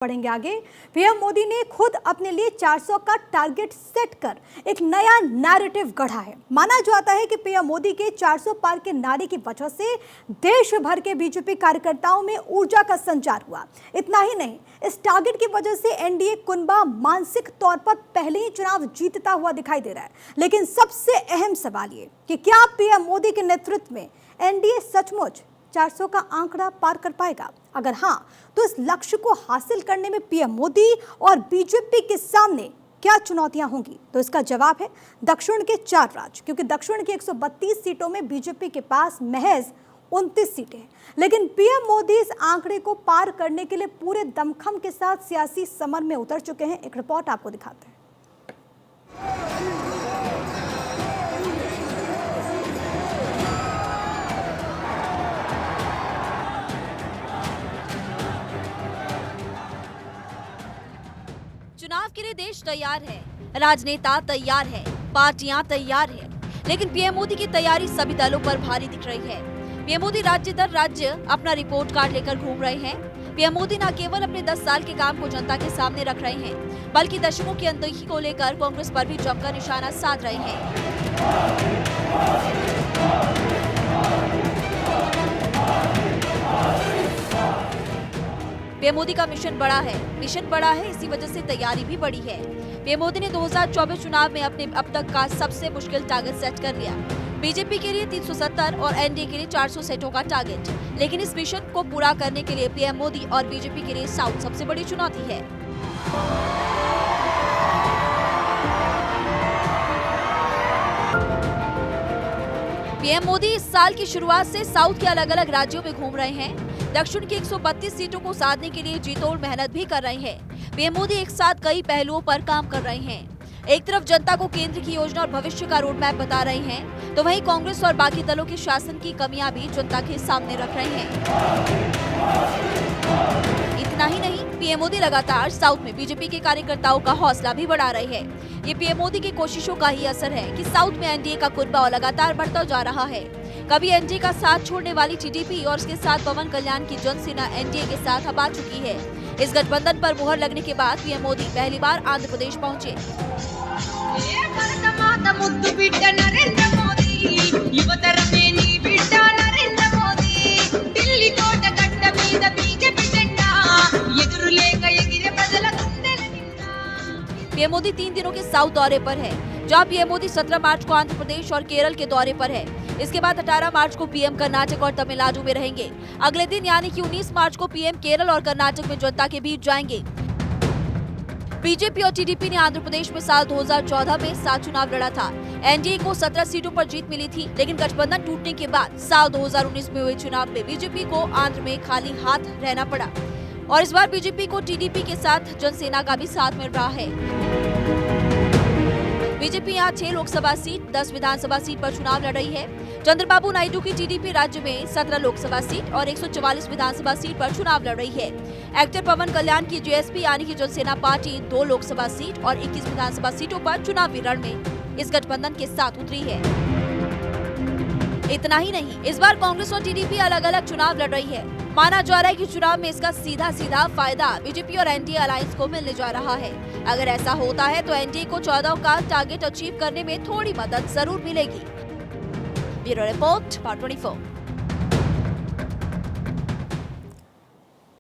बढ़ेंगे आगे। पीएम मोदी ने खुद अपने लिए 400 का टारगेट सेट कर एक नया नैरेटिव गढ़ा है। माना जाता है कि पीएम मोदी के 400 पार के नारे की वजह से देश भर के बीजेपी कार्यकर्ताओं में ऊर्जा का संचार हुआ। इतना ही नहीं, इस टारगेट की वजह से एनडीए कुनबा मानसिक तौर पर पहले ही चुनाव जीतता हुआ दिखाई दे रहा है। लेकिन सबसे अहम सवाल ये कि क्या पीएम मोदी के नेतृत्व में एनडीए सचमुच 400 का आंकड़ा पार कर पाएगा? अगर हाँ, तो इस लक्ष्य को हासिल करने में पीएम मोदी और बीजेपी के सामने क्या चुनौतियां होंगी? तो इसका जवाब है दक्षिण के 4 राज्य, क्योंकि दक्षिण की 132 सीटों में बीजेपी के पास महज 29 सीटें हैं। लेकिन पीएम मोदी इस आंकड़े को पार करने के लिए पूरे दमखम के साथ सियासी समर में उतर चुके हैं। एक रिपोर्ट आपको दिखाते हैं। चुनाव के लिए देश तैयार है, राजनेता तैयार है, पार्टियां तैयार है, लेकिन पीएम मोदी की तैयारी सभी दलों पर भारी दिख रही है। पीएम मोदी राज्य दर राज्य अपना रिपोर्ट कार्ड लेकर घूम रहे हैं। पीएम मोदी न केवल अपने 10 साल के काम को जनता के सामने रख रहे हैं, बल्कि दशकों की अनदेखी को लेकर कांग्रेस पर भी जमकर निशाना साध रहे हैं। पीएम मोदी का मिशन बड़ा है, इसी वजह से तैयारी भी बड़ी है। पीएम मोदी ने 2024 चुनाव में अपने अब तक का सबसे मुश्किल टारगेट सेट कर लिया। बीजेपी के लिए 370 और एनडीए के लिए 400 सीटों का टारगेट। लेकिन इस मिशन को पूरा करने के लिए पीएम मोदी और बीजेपी के लिए साउथ सबसे बड़ी चुनौती है। पीएम मोदी इस साल की शुरुआत से साउथ के अलग अलग राज्यों में घूम रहे हैं। दक्षिण की 132 सीटों को साधने के लिए जीतोड़ मेहनत भी कर रहे हैं। पीएम मोदी एक साथ कई पहलुओं पर काम कर रहे हैं। एक तरफ जनता को केंद्र की योजना और भविष्य का रोड मैप बता रहे हैं, तो वहीं कांग्रेस और बाकी दलों के शासन की कमियां भी जनता के सामने रख रहे हैं। इतना ही नहीं, पीएम मोदी लगातार साउथ में बीजेपी के कार्यकर्ताओं का हौसला भी बढ़ा रहे हैं। ये पीएम मोदी की कोशिशों का ही असर है कि साउथ में एनडीए का कुनबा लगातार बढ़ता जा रहा है। कभी एनडीए का साथ छोड़ने वाली टीडीपी और उसके साथ पवन कल्याण की जनसेना एनडीए के साथ अब आ चुकी है। इस गठबंधन पर मुहर लगने के बाद पीएम मोदी पहली बार आंध्र प्रदेश पहुंचे। पीएम मोदी 3 दिनों के साउथ दौरे पर है, जहां पीएम मोदी 17 मार्च को आंध्र प्रदेश और केरल के दौरे पर है। इसके बाद 18 मार्च को पीएम कर्नाटक और तमिलनाडु में रहेंगे। अगले दिन यानी कि 19 मार्च को पीएम केरल और कर्नाटक में जनता के बीच जाएंगे। बीजेपी और टीडीपी ने आंध्र प्रदेश में साल 2014 में 7 चुनाव लड़ा था। एनडीए को 17 सीटों पर जीत मिली थी, लेकिन गठबंधन टूटने के बाद साल 2019 में हुए चुनाव में बीजेपी को आंध्र में खाली हाथ रहना पड़ा। और इस बार बीजेपी को टीडीपी के साथ जनसेना का भी साथ मिल रहा है। बीजेपी यहाँ 6 लोकसभा सीट, 10 विधानसभा सीट पर चुनाव लड़ रही है। चंद्रबाबू नायडू की टीडीपी राज्य में 17 लोकसभा सीट और 144 विधानसभा सीट पर चुनाव लड़ रही है। एक्टर पवन कल्याण की जेएसपी यानी कि जनसेना पार्टी 2 लोकसभा सीट और 21 विधानसभा सीटों पर चुनावी रण में इस गठबंधन के साथ उतरी है। इतना ही नहीं, इस बार कांग्रेस और टीडीपी अलग अलग चुनाव लड़ रही है। माना जा रहा है कि चुनाव में इसका सीधा फायदा बीजेपी और एनडीए अलायंस को मिलने जा रहा है। अगर ऐसा होता है तो एनडीए को 14 का टारगेट अचीव करने में थोड़ी मदद जरूर मिलेगी। Bureau report, part 24।